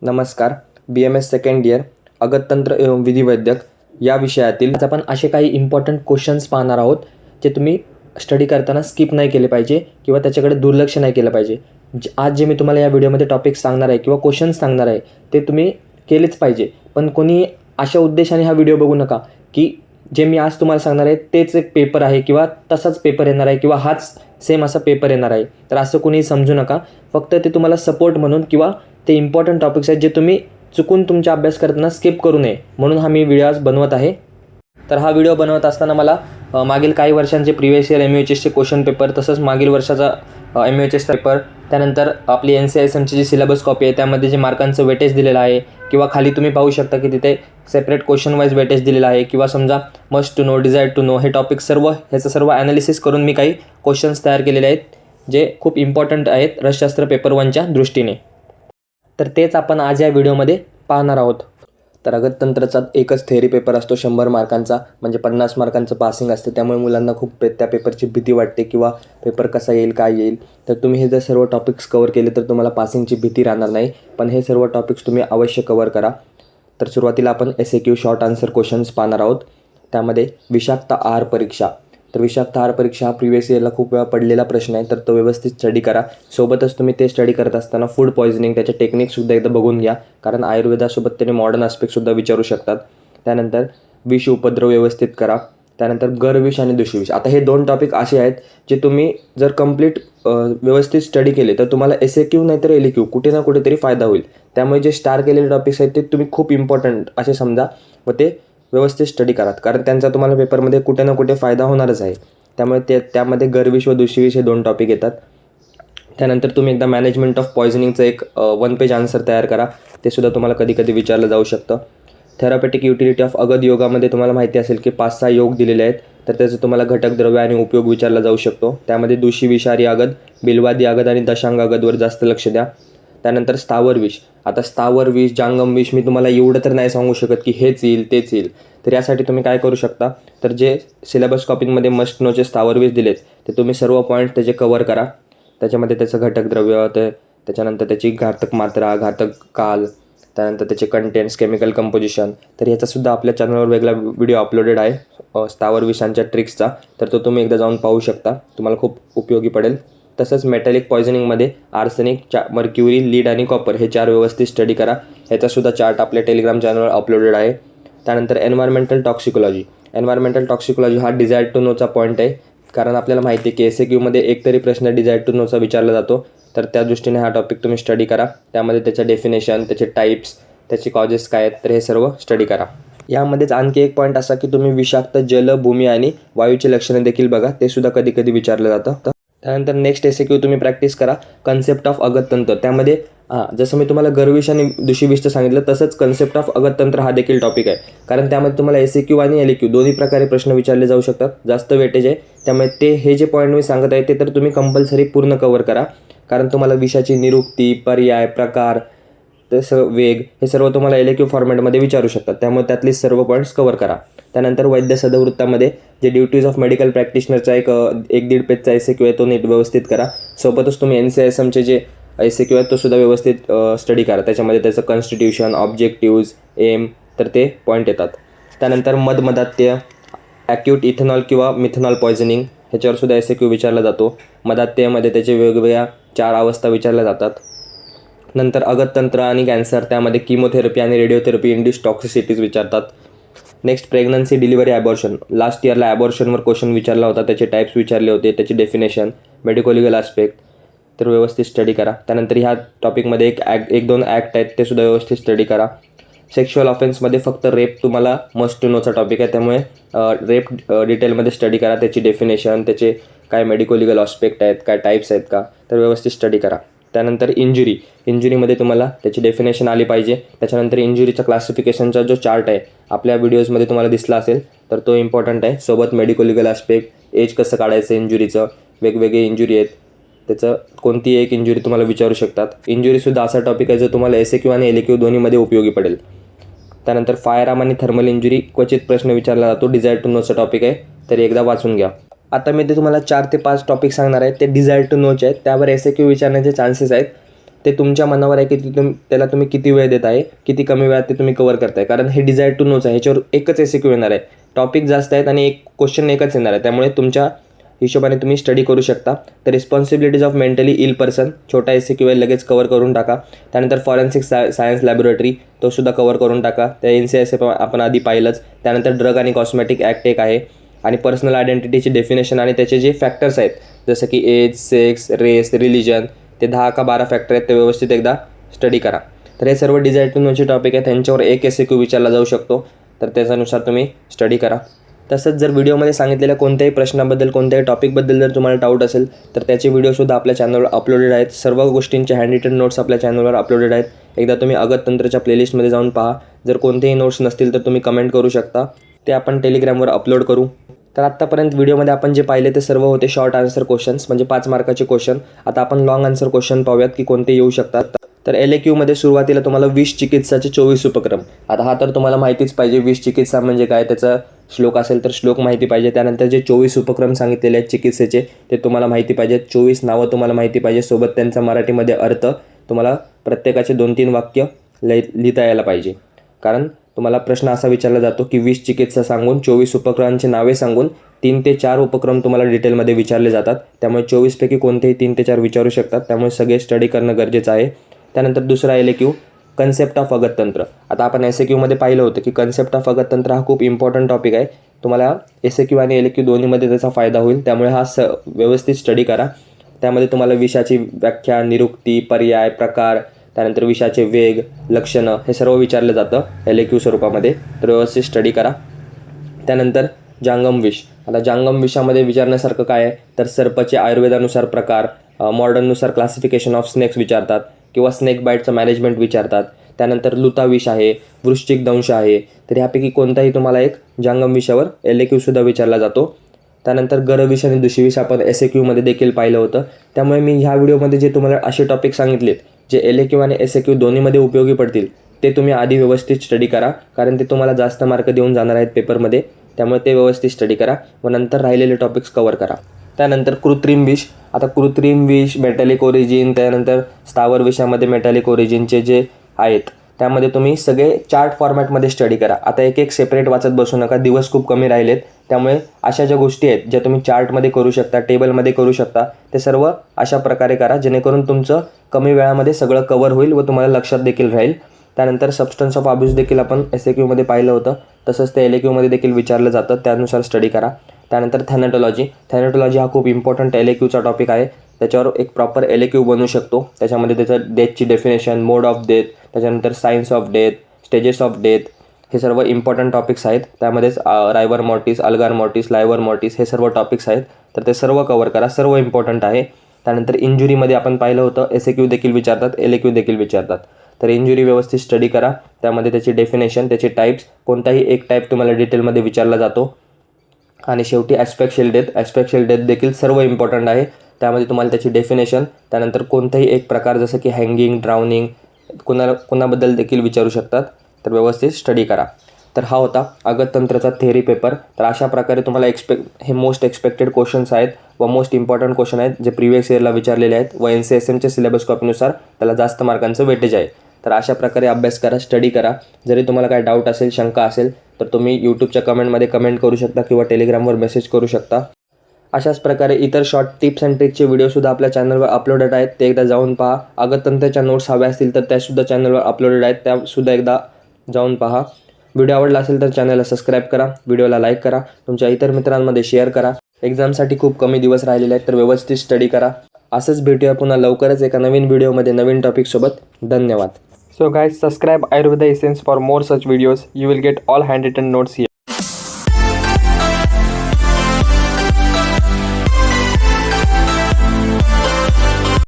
नमस्कार. BMS second year अगततंत्र एवं विधिवैद्यक या विषयातील आज आपण असे काही इम्पॉर्टंट क्वेश्चन्स पाहणार आहोत जे तुम्ही स्टडी करताना स्किप नाही केले पाहिजे किंवा त्याच्याकडे दुर्लक्ष नाही केलं पाहिजे. आज जे मी तुम्हाला या व्हिडिओमध्ये टॉपिक सांगणार आहे किंवा क्वेश्चन्स सांगणार आहे ते तुम्ही केलेच पाहिजे. पण कोणी अशा उद्देशाने हा व्हिडिओ बघू नका की जे मी आज तुम्हाला सांगणार आहे तेच एक पेपर आहे किंवा तसाच पेपर येणार आहे किंवा हाच सेम असा पेपर येणार आहे. तर असं कोणी समजू नका. फक्त ते तुम्हाला सपोर्ट म्हणून किंवा ते इम्पॉर्टंट टॉपिक्स आहेत जे तुम्ही चुकून तुमचा अभ्यास करताना स्किप करू नये म्हणून हा मी व्हिडिओ आज बनवत आहे. तर हा व्हिडिओ बनवत असताना मला मागील काही वर्षांचे प्रिव्हियस इयर MUHSचे क्वेश्चन पेपर, तसंच मागील वर्षाचा MUHSचा पेपर, त्यानंतर आपली NCISMची जी सिलेबस कॉपी आहे त्यामध्ये जे मार्कांचं वेटेज दिलेलं आहे किंवा खाली तुम्ही पाहू शकता की तिथे सेपरेट क्वेश्चन वाईज वेटेज दिलेलं आहे किंवा समजा must to know, desire to know, हे टॉपिक ह्याचं सर्व ॲनालिसिस करून मी काही क्वेश्चन्स तयार केलेले आहेत जे खूप इम्पॉर्टंट आहेत रसशास्त्र पेपर 1च्या दृष्टीने. तर तेच आपण आज या व्हिडिओमध्ये पाहणार आहोत. तर अगततंत्रचा एकच थेअरी पेपर असतो 100 मार्कांचा, म्हणजे 50 मार्कांचं पासिंग असतं. त्यामुळे मुलांना खूप त्या पेपरची भीती वाटते किंवा पेपर कसा येईल, काय येईल. तर तुम्ही हे जर सर्व टॉपिक्स कवर केले तर तुम्हाला पासिंगची भीती राहणार नाही. पण हे सर्व टॉपिक्स तुम्ही अवश्य कवर करा. तर सुरुवातीला आपण SAQ शॉर्ट आन्सर क्वेश्चन्स पाहणार आहोत. त्यामध्ये विषाक्त आहार परीक्षा. तर विषाक्त आहार परीक्षा हा प्रिव्हियस इयरला खूप वेळा पडलेला प्रश्न आहे. तर तो व्यवस्थित स्टडी करा. सोबतच तुम्ही ते स्टडी करत असताना फूड पॉयझनिंग त्याच्या टेक्निकसुद्धा एकदा बघून घ्या, कारण आयुर्वेदासोबत त्याने मॉडर्न आस्पेक्टसुद्धा विचारू शकतात. त्यानंतर विष उपद्रव व्यवस्थित करा. त्यानंतर गरविष आणि दुष्विष. आता हे 2 टॉपिक असे आहेत जे तुम्ही जर कंप्लीट व्यवस्थित स्टडी केले तर तुम्हाला SAQ नाहीतर LAQ कुठे ना कुठेतरी फायदा होईल. त्यामुळे जे स्टार केलेले टॉपिक्स आहेत ते तुम्ही खूप इम्पॉर्टंट असे समजा व ते व्यवस्थित स्टडी करा, कारण त्यांचा तुम्हाला पेपरमध्ये कुठे ना कुठे फायदा होणारच आहे. त्यामुळे त्यामध्ये गरविष व दुष्विष हे 2 टॉपिक येतात. त्यानंतर तुम्ही एकदा मॅनेजमेंट ऑफ पॉयझनिंगचं एक 1 पेज आन्सर तयार करा. ते सुद्धा तुम्हाला कधी कधी विचारलं जाऊ शकतं. थेरापेटिक युटिलिटी ऑफ अगद योगामध्ये तुम्हाला माहिती असेल की 5-6 योग दिलेले आहेत. तर त्याचं तुम्हाला घटक द्रव्य आणि उपयोग विचारला जाऊ शकतो. त्यामध्ये दूषी विषारी अगद, बिलवादी अगद आणि दशांग अगदवर जास्त लक्ष द्या. त्यानंतर स्थावर विष. आता स्थावर विष, जांगम विष मी तुम्हाला एवढं तर नाही सांगू शकत की हेच येईल तेच येईल. तर यासाठी तुम्ही काय करू शकता, तर जे सिलेबस कॉपीमध्ये मस्ट नोचे स्थावर विष दिलेत ते तुम्ही सर्व पॉईंट त्याचे कवर करा. त्याच्यामध्ये त्याचं घटक द्रव्य, त्याच्यानंतर त्याची घातक मात्रा, घातक काल, त्यानंतर त्याचे कंटेंट्स, केमिकल कंपोजिशन. तर याचासुद्धा आपल्या चॅनलवर वेगळा व्हिडिओ अपलोडेड आहे स्थावर विषांच्या ट्रिक्सचा. तर तो तुम्ही एकदा जाऊन पाहू शकता, तुम्हाला खूप उपयोगी पडेल. तसंच मेटॅलिक पॉयझनिंगमध्ये आर्सेनिक, मर्क्युरी, लीड आणि कॉपर हे 4 व्यवस्थित स्टडी करा. ह्याचासुद्धा चार्ट आपल्या टेलिग्राम चॅनलवर अपलोडेड आहे. त्यानंतर एन्व्हायरमेंटल टॉक्सिकोलॉजी. एन्व्हायरमेंटल टॉक्सिकोलॉजी हा डिझायर टू नोचा पॉईंट आहे, कारण आपल्याला माहिती आहे की SAQमध्ये एक तरी प्रश्न डिझायर टू नोचा विचारला जातो. तर त्या दृष्टीने हा टॉपिक तुम्ही स्टडी करा. त्यामध्ये त्याच्या डेफिनेशन, त्याचे टाईप्स, त्याचे कॉजेस काय आहेत, तर हे सर्व स्टडी करा. यामध्येच आणखी एक पॉईंट असा की तुम्ही विषाक्त जल, भूमी आणि वायूची लक्षणे देखील बघा. ते सुद्धा कधी कधी विचारलं जातं. त्यानंतर नेक्स्ट SAQ तुम्ही प्रॅक्टिस करा कन्सेप्ट ऑफ अगततंत्र. त्यामध्ये जसं मी तुम्हाला गरविष आणि दुषिविषचं सांगितलं तसंच कन्सेप्ट ऑफ अगततंत्र हा देखील टॉपिक आहे, कारण त्यामध्ये तुम्हाला SAQ आणि LAQ दोन्ही प्रकारे प्रश्न विचारले जाऊ शकतात. जास्त वेटेज आहे, त्यामुळे हे जे पॉईंट मी सांगत आहे ते तर तुम्ही कंपल्सरी पूर्ण कवर करा, कारण तुम्हाला विषाची निरुक्ती, पर्याय, प्रकार, तसं वेग हे सर्व तुम्हाला LAQ फॉर्मॅटमध्ये विचारू शकतात. त्यामुळे त्यातले सर्व पॉईंट्स कवर करा. त्यानंतर वैद्य सदवृत्तामध्ये जे ड्युटीज ऑफ मेडिकल प्रॅक्टिशनरचा एक 1-1.5 पेजचा SAQ आहे तो नीट व्यवस्थित करा. सोबतच तुम्ही NCISMचे जे SAQ आहेत तो सुद्धा व्यवस्थित स्टडी करा. त्याच्यामध्ये त्याचं कॉन्स्टिट्यूशन, ऑब्जेक्टिव्ज, एम, तर ते पॉईंट येतात. त्यानंतर मदात्य, ॲक्यूट इथेनॉल किंवा मिथेनॉल पॉयझनिंग ह्याच्यावर सुद्धा SAQ विचारला जातो. मदात्यमध्ये त्याचे वेगवेगळ्या 4 अवस्था विचारल्या जातात. नंतर अगततंत्र आणि कॅन्सर, त्यामध्ये किमोथेरपी आणि रेडिओथेरपी इंड्यूस टॉक्सिसिटीज विचारतात. Next pregnancy, delivery, abortion. Last इयरला ॲबॉर्शनवर क्वेश्चन विचारला होता, त्याचे टाईप्स विचारले होते, त्याची डेफिनेशन, मेडिको लिगल आस्पेक्ट, तर व्यवस्थित स्टडी करा. त्यानंतर ह्या टॉपिकमध्ये 1-2 ॲक्ट आहेत ते सुद्धा व्यवस्थित स्टडी करा. सेक्शुअल ऑफेन्समध्ये फक्त रेप तुम्हाला मस्ट टू नोचा टॉपिक आहे, त्यामुळे रेप डिटेलमध्ये स्टडी करा, त्याची डेफिनेशन, त्याचे काय मेडिको लिगल आस्पेक्ट आहेत, काय टाईप्स आहेत का, तर व्यवस्थित स्टडी करा. त्यानंतर इंजुरीमध्ये तुम्हाला त्याची डेफिनेशन आली पाहिजे. त्याच्यानंतर इंजुरीचा क्लासिफिकेशनचा जो चार्ट आहे आपल्या व्हिडिओजमध्ये तुम्हाला दिसला असेल तर तो इम्पॉर्टंट आहे. सोबत मेडिको लिगल आस्पेक्ट, एज कसं काढायचं इंजुरीचं, वेगवेगळे इंजुरी आहेत, त्याचं कोणती एक इंजुरी तुम्हाला विचारू शकतात. इंजुरीसुद्धा असा टॉपिक आहे जो तुम्हाला SAQ आणि LAQ दोन्हीमध्ये उपयोगी पडेल. त्यानंतर फायरआर्म आणि थर्मल इंजुरी क्वचित प्रश्न विचारला जातो, डिझायर टू नोचा टॉपिक आहे, तरी एकदा वाचून घ्या. आता मी ते तुम्हाला 4 ते 5 टॉपिक सांगणार आहे, ते डिझायर टू नोचे आहेत, त्यावर SAQ विचारण्याचे चान्सेस आहेत. ते तुमच्या मनावर आहे की त्याला तुम्ही किती वेळ देत आहे, किती कमी वेळात ते तुम्ही कव्हर करताय. कारण हे डिझायर टू नोच आहे, ह्याच्यावर एकच SAQ येणार आहे. टॉपिक जास्त आहेत आणि एक क्वेश्चन एकच येणार आहे, त्यामुळे तुमच्या हिशोबाने तुम्ही स्टडी करू शकता. तर responsibilities of mentally ill person छोटा SAQ आहे, लगेच कवर करून टाका. त्यानंतर फॉरेन्सिक सायन्स लॅबोरेटरी तो सुद्धा कवर करून टाका. त्या NCSA आपण आधी पाहिलंच. त्यानंतर ड्रग आणि कॉस्मेटिक ॲक्ट एक आहे आणि पर्सनल आयडेंटिटीची डेफिनेशन आणि त्याचे जे फॅक्टर्स आहेत जसं की एज, सेक्स, रेस, रिलिजन, ते 10 का 12 फॅक्टर आहेत, ते व्यवस्थित एकदा स्टडी करा. तर हे सर्व डिझायर टू नोचे टॉपिक आहेत, त्यांच्यावर एक SAQ विचारला जाऊ शकतो. तर त्याच्यानुसार तुम्ही स्टडी करा. तसंच जर व्हिडिओमध्ये सांगितलेल्या कोणत्याही प्रश्नाबद्दल, कोणत्याही टॉपिकबद्दल जर तुम्हाला डाऊट असेल तर त्याचे व्हिडिओसुद्धा आपल्या चॅनलवर अपलोडेड आहेत. सर्व गोष्टींचे हँड रिटन नोट्स आपल्या चॅनलवर अपलोडेड आहेत. एकदा तुम्ही अगततंत्रच्या प्लेलिस्टमध्ये जाऊन पहा. जर कोणतेही नोट्स नसतील तर तुम्ही कमेंट करू शकता, ते आपण टेलिग्रामवर अपलोड करू. तर आत्तापर्यंत व्हिडिओमध्ये आपण जे पाहिले ते सर्व होते शॉर्ट आन्सर क्वेश्चन्स, म्हणजे 5 मार्काचे क्वेश्चन. आता आपण लॉंग आन्सर क्वेश्चन पाहूयात की कोणते येऊ शकतात. तर LAQमध्ये सुरुवातीला तुम्हाला 20 चिकित्साचे 24 उपक्रम. आता हा तर तुम्हाला माहितीच पाहिजे 20 चिकित्सा म्हणजे काय, त्याचा श्लोक असेल तर श्लोक माहिती पाहिजे. त्यानंतर जे 24 उपक्रम सांगितलेले आहेत चिकित्सेचे ते तुम्हाला माहिती पाहिजेत. 24 नावं तुम्हाला माहिती पाहिजे, सोबत त्यांचा मराठीमध्ये अर्थ. तुम्हाला प्रत्येकाचे 2-3 वाक्य लिहिता यायला पाहिजे. कारण तुम्हाला प्रश्न असा विचारला जातो की 20 चिकित्सा सांगून 24 उपक्रमांची नावे सांगून 3 ते 4 उपक्रम तुम्हाला डिटेलमध्ये विचारले जातात. त्यामुळे 24पैकी कोणतेही 3 ते 4 विचारू शकतात. त्यामुळे सगळे स्टडी करणं गरजेचं आहे. त्यानंतर दुसरा LAQ कन्सेप्ट ऑफ अगततंत्र. आता आपण SAQमध्ये पाहिलं होतं की कन्सेप्ट ऑफ अगततंत्र हा खूप इम्पॉर्टंट टॉपिक आहे. तुम्हाला SAQ आणि LAQ दोन्हीमध्ये त्याचा फायदा होईल, त्यामुळे हा व्यवस्थित स्टडी करा. त्यामध्ये तुम्हाला विषयाची व्याख्या, निरुक्ती, पर्याय, प्रकार, त्यानंतर विषयाचे वेग, लक्षणं हे सर्व विचारलं जातं LAQ स्वरूपामध्ये. तर व्यवस्थित स्टडी करा. त्यानंतर जांगम विष. आता जांगम विषामध्ये विचारण्यासारखं काय आहे तर सर्पचे आयुर्वेदानुसार प्रकार, मॉडर्ननुसार क्लासिफिकेशन ऑफ स्नेक्स विचारतात किंवा स्नेक बाईटचं मॅनेजमेंट विचारतात. त्यानंतर लुता विष आहे, वृश्चिक दंश आहे. तर ह्यापैकी कोणताही तुम्हाला एक जांगम विषयावर LAQसुद्धा विचारला जातो. त्यानंतर गरविष आणि दुशीविष आपण SAQमध्ये देखील पाहिलं होतं. त्यामुळे मी ह्या व्हिडिओमध्ये जे तुम्हाला असे टॉपिक सांगितलेत जे LAQ आणि SAQ दोन्हीमध्ये उपयोगी पडतील ते तुम्ही आधी व्यवस्थित स्टडी करा, कारण ते तुम्हाला जास्त मार्क देऊन जाणार आहेत पेपरमध्ये. त्यामुळे ते व्यवस्थित स्टडी करा व नंतर राहिलेले टॉपिक्स कवर करा. त्यानंतर कृत्रिम विष. आता कृत्रिम विष, मेटॅलिक ओरिजिन, त्यानंतर स्थावर विषयामध्ये मेटॅलिक ओरिजिनचे जे आहेत त्यामध्ये तुम्ही सगळे चार्ट फॉर्मॅटमध्ये स्टडी करा. आता एक सेपरेट वाचत बसू नका, दिवस खूप कमी राहिलेत. त्यामुळे अशा ज्या गोष्टी आहेत ज्या तुम्ही चार्टमध्ये करू शकता, टेबलमध्ये करू शकता, ते सर्व अशा प्रकारे करा जेणेकरून तुमचं कमी वेळामध्ये सगळं कवर होईल व तुम्हाला लक्षात देखील राहील. त्यानंतर सबस्टन्स ऑफ अब्यूज देखील आपण SAQमध्ये पाहिलं होतं, तसंच ते LAQमध्ये देखील विचारलं जातं, त्यानुसार स्टडी करा. त्यानंतर थॅनॅटॉलॉजी हा खूप इम्पॉर्टंट LAQचा टॉपिक आहे. त्याच्यावर एक प्रॉपर LAQ बनवू शकतो. त्याच्यामध्ये त्याचं डेथची डेफिनेशन, मोड ऑफ डेथ, त्याच्यानंतर science of death, stages of death, हे सर्व इम्पॉर्टंट टॉपिक्स आहेत. त्यामध्येच रायवर मॉर्टिस, अल्गार मॉर्टिस, लायवर मॉर्टिस हे सर्व टॉपिक्स आहेत. तर ते सर्व कवर करा, सर्व इम्पॉर्टंट आहे. त्यानंतर इंजुरीमध्ये आपण पाहिलं होतं SAQ देखील विचारतात, LAQ देखील विचारतात. तर इंजुरी व्यवस्थित स्टडी करा. त्यामध्ये त्याची डेफिनेशन, त्याचे टाईप्स, कोणताही एक टाईप तुम्हाला डिटेलमध्ये विचारला जातो. आणि शेवटी ॲस्पेक्शियल डेथ देखील सर्व इम्पॉर्टंट आहे. त्यामध्ये तुम्हाला त्याची डेफिनेशन, त्यानंतर कोणताही एक प्रकार जसं की हँगिंग, ड्राउनिंग, कोणाबद्दल देखील विचारू शकतात. तर व्यवस्थित स्टडी करा. तर हा होता अगततंत्रचा थेअरी पेपर. तर अशा प्रकारे तुम्हाला हे मोस्ट एक्सपेक्टेड क्वेश्चन्स आहेत व मोस्ट इम्पॉर्टंट क्वेश्चन आहेत जे प्रिव्हियस इयरला विचारलेले आहेत व NCSMच्या सिलेबस कॉपीनुसार त्याला जास्त मार्कांचं वेटेज आहे. तर अशा प्रकारे अभ्यास करा, स्टडी करा. जरी तुम्हाला काय डाऊट असेल, शंका असेल तर तुम्ही यूट्यूबच्या कमेंटमध्ये कमेंट करू शकता किंवा टेलिग्रामवर मेसेज करू शकता. अशाच प्रकारे इतर शॉर्ट टिप्स अँड ट्रिकचे व्हिडिओसुद्धा आपल्या चॅनलवर अपलोडेड आहेत, ते एकदा जाऊन पहा. अगततंत्रच्या नोट्स हव्या असतील तर त्यासुद्धा चॅनलवर अपलोडेड आहेत, त्यासुद्धा एकदा जाऊन पहा. व्हिडिओ आवडला असेल तर चॅनलला सबस्क्राईब करा, व्हिडिओला लाईक करा, तुमच्या इतर मित्रांमध्ये शेअर करा. एक्झामसाठी खूप कमी दिवस राहिलेले आहेत, तर व्यवस्थित स्टडी करा. असंच भेटूया पुन्हा लवकरच एका नवीन व्हिडिओमध्ये नवीन टॉपिकसोबत. धन्यवाद. So guys, subscribe Ayurveda Essence for more such videos. You will get all handwritten notes here.